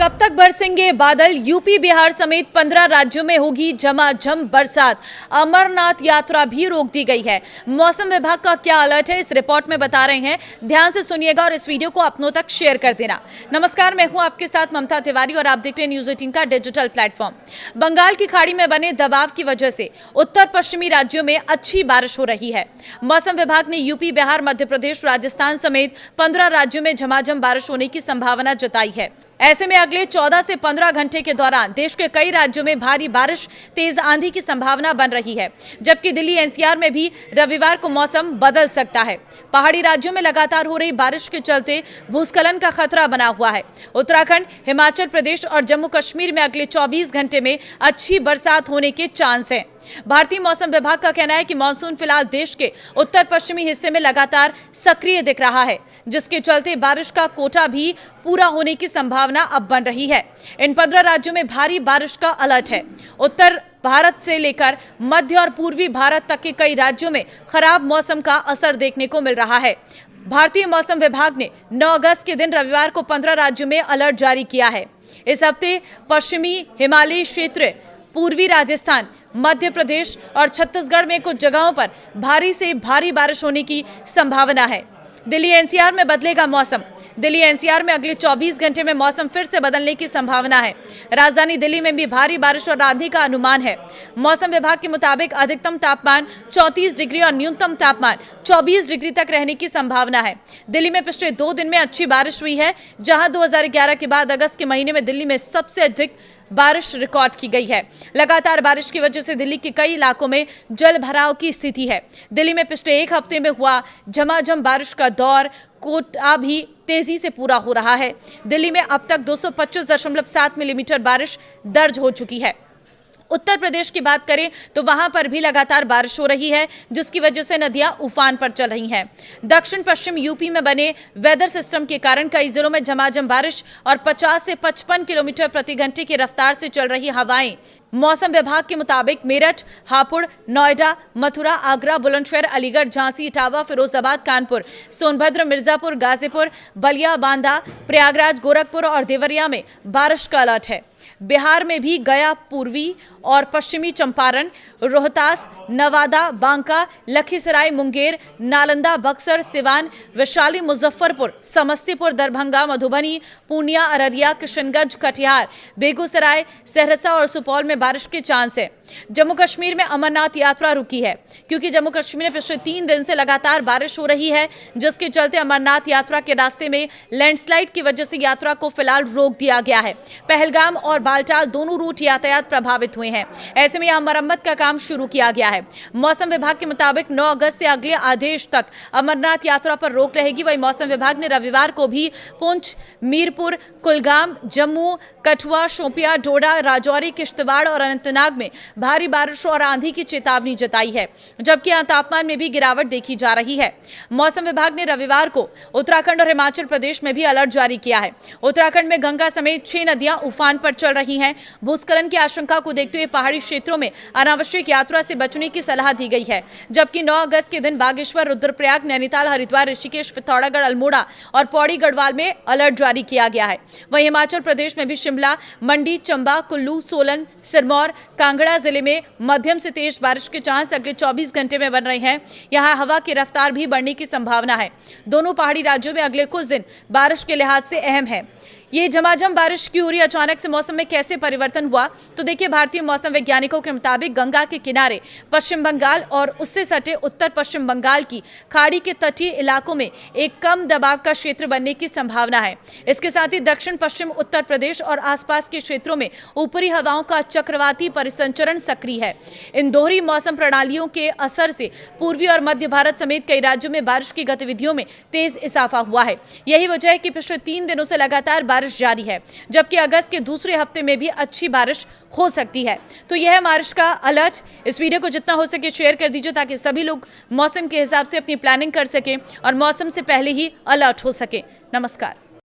कब तक बरसेंगे बादल? यूपी बिहार समेत 15 राज्यों में होगी झमाझम बरसात। अमरनाथ यात्रा भी रोक दी गई है। मौसम विभाग का क्या अलर्ट है, इस रिपोर्ट में बता रहे हैं। ध्यान से सुनिएगा और इस वीडियो को अपनों तक शेयर कर देना। नमस्कार, मैं हूं आपके साथ ममता तिवारी और आप देख रहे हैं न्यूज 18 का डिजिटल प्लेटफॉर्म। बंगाल की खाड़ी में बने दबाव की वजह से उत्तर पश्चिमी राज्यों में अच्छी बारिश हो रही है। मौसम विभाग ने यूपी, बिहार, मध्य प्रदेश, राजस्थान समेत 15 राज्यों में झमाझम बारिश होने की संभावना जताई है। ऐसे में अगले 14 से 15 घंटे के दौरान देश के कई राज्यों में भारी बारिश, तेज आंधी की संभावना बन रही है, जबकि दिल्ली एनसीआर में भी रविवार को मौसम बदल सकता है। पहाड़ी राज्यों में लगातार हो रही बारिश के चलते भूस्खलन का खतरा बना हुआ है। उत्तराखंड, हिमाचल प्रदेश और जम्मू कश्मीर में अगले 24 घंटे में अच्छी बरसात होने के चांस हैं। भारतीय मौसम विभाग का कहना है कि मानसून फिलहाल देश के उत्तर पश्चिमी हिस्से में लगातार सक्रिय दिख रहा है, जिसके चलते बारिश का कोटा भी पूरा होने की संभावना अब बन रही है। इन 15 राज्यों में भारी बारिश का अलर्ट है। उत्तर भारत से लेकर मध्य और पूर्वी भारत तक के कई राज्यों में खराब मौसम का असर देखने को मिल रहा है। भारतीय मौसम विभाग ने 9 अगस्त के दिन रविवार को 15 राज्यों में अलर्ट जारी किया है। इस हफ्ते पश्चिमी हिमालयी क्षेत्र, पूर्वी राजस्थान, मध्य प्रदेश और छत्तीसगढ़ में कुछ जगहों पर भारी से भारी बारिश होने की संभावना है। दिल्ली एनसीआर में बदलेगा मौसम। दिल्ली एनसीआर में अगले 24 घंटे में मौसम फिर से बदलने की संभावना है। राजधानी दिल्ली में भी भारी बारिश और आंधी का अनुमान है। मौसम विभाग के मुताबिक अधिकतम तापमान 34 डिग्री और न्यूनतम तापमान 24 डिग्री तक रहने की संभावना है। दिल्ली में पिछले 2 दिन में अच्छी बारिश हुई है, जहां 2011 के बाद अगस्त के महीने में दिल्ली में सबसे अधिक बारिश रिकॉर्ड की गई है। लगातार बारिश की वजह से दिल्ली के कई इलाकों में जल भराव की स्थिति है। दिल्ली में पिछले 1 हफ्ते में हुआ झमाझम बारिश का दौर कोटा भी तेजी से पूरा हो रहा है। दिल्ली में अब तक 225.7 मिलीमीटर बारिश दर्ज हो चुकी है। उत्तर प्रदेश की बात करें तो वहां पर भी लगातार बारिश हो रही है, जिसकी वजह से नदियां उफान पर चल रही हैं। दक्षिण पश्चिम यूपी में बने वेदर सिस्टम के कारण कई जिलों में झमाझम बारिश और 50 से 55 किलोमीटर प्रति घंटे की रफ्तार से चल रही हवाएं। मौसम विभाग के मुताबिक मेरठ, हापुड़, नोएडा, मथुरा, आगरा, बुलंदशहर, अलीगढ़, झांसी, इटावा, फिरोजाबाद, कानपुर, सोनभद्र, मिर्जापुर, गाजीपुर, बलिया, बांदा, प्रयागराज, गोरखपुर और देवरिया में बारिश का अलर्ट है। बिहार में भी गया, पूर्वी और पश्चिमी चंपारण, रोहतास, नवादा, बांका, लखीसराय, मुंगेर, नालंदा, बक्सर, सिवान, वैशाली, मुजफ्फरपुर, समस्तीपुर, दरभंगा, मधुबनी, पूर्णिया, अररिया, किशनगंज, कटिहार, बेगूसराय, सहरसा और सुपौल में बारिश के चांस है। जम्मू कश्मीर में अमरनाथ यात्रा रुकी है, क्योंकि जम्मू कश्मीर में पिछले 3 दिन से लगातार बारिश हो रही है, जिसके चलते अमरनाथ यात्रा के रास्ते में लैंडस्लाइड की वजह से यात्रा को फिलहाल रोक दिया गया है। पहलगाम और बालटाल दोनों रूट यातायात प्रभावित हुए हैं। ऐसे में यहां मरम्मत का काम शुरू किया गया है। मौसम विभाग के मुताबिक 9 अगस्त से अगले आदेश तक अमरनाथ यात्रा पर रोक रहेगी। वहीं मौसम विभाग ने रविवार को भी पुंछ, मीरपुर, कुलगाम, जम्मू, कठुआ, शोपियां, डोडा, राजौरी, किश्तवाड़ और अनंतनाग में भारी बारिश और आंधी की चेतावनी जताई है, जबकि यहां तापमान में भी गिरावट देखी जा रही है। मौसम विभाग ने रविवार को उत्तराखंड और हिमाचल प्रदेश में भी अलर्ट जारी किया है। उत्तराखंड में गंगा समेत 6 नदियां उफान पर चल रही हैं। भूस्खलन की आशंका को देखते हुए पहाड़ी क्षेत्रों में अनावश्यक यात्रा से बचने की सलाह दी गई है, जबकि 9 अगस्त के दिन बागेश्वर, रुद्रप्रयाग, नैनीताल, हरिद्वार, ऋषिकेश, पिथौरागढ़, अल्मोड़ा और पौड़ी गढ़वाल में अलर्ट जारी किया गया है। वहीं हिमाचल प्रदेश में भी शिमला, मंडी, चंबा, कुल्लू, सोलन, सिरमौर, कांगड़ा जिले में मध्यम से तेज बारिश के चांस अगले 24 घंटे में बन रहे हैं। यहां हवा की रफ्तार भी बढ़ने की संभावना है। दोनों पहाड़ी राज्यों में अगले कुछ दिन बारिश के लिहाज से अहम है। ये झमाझम बारिश क्यों हो रही, अचानक से मौसम में कैसे परिवर्तन हुआ, तो देखिए, भारतीय मौसम वैज्ञानिकों के मुताबिक गंगा के किनारे पश्चिम बंगाल और उससे सटे उत्तर पश्चिम बंगाल की खाड़ी के तटीय इलाकों में एक कम दबाव का क्षेत्र बनने की संभावना है। इसके साथ ही दक्षिण पश्चिम उत्तर प्रदेश और आसपास के क्षेत्रों में ऊपरी हवाओं का चक्रवाती परिसंचरण सक्रिय है। इन दोहरी मौसम प्रणालियों के असर से पूर्वी और मध्य भारत समेत कई राज्यों में बारिश की गतिविधियों में तेज इजाफा हुआ है। यही वजह है कि पिछले 3 दिनों से लगातार बारिश जारी है, जबकि अगस्त के दूसरे हफ्ते में भी अच्छी बारिश हो सकती है। तो यह है बारिश का अलर्ट। इस वीडियो को जितना हो सके शेयर कर दीजिए, ताकि सभी लोग मौसम के हिसाब से अपनी प्लानिंग कर सकें और मौसम से पहले ही अलर्ट हो सके। नमस्कार।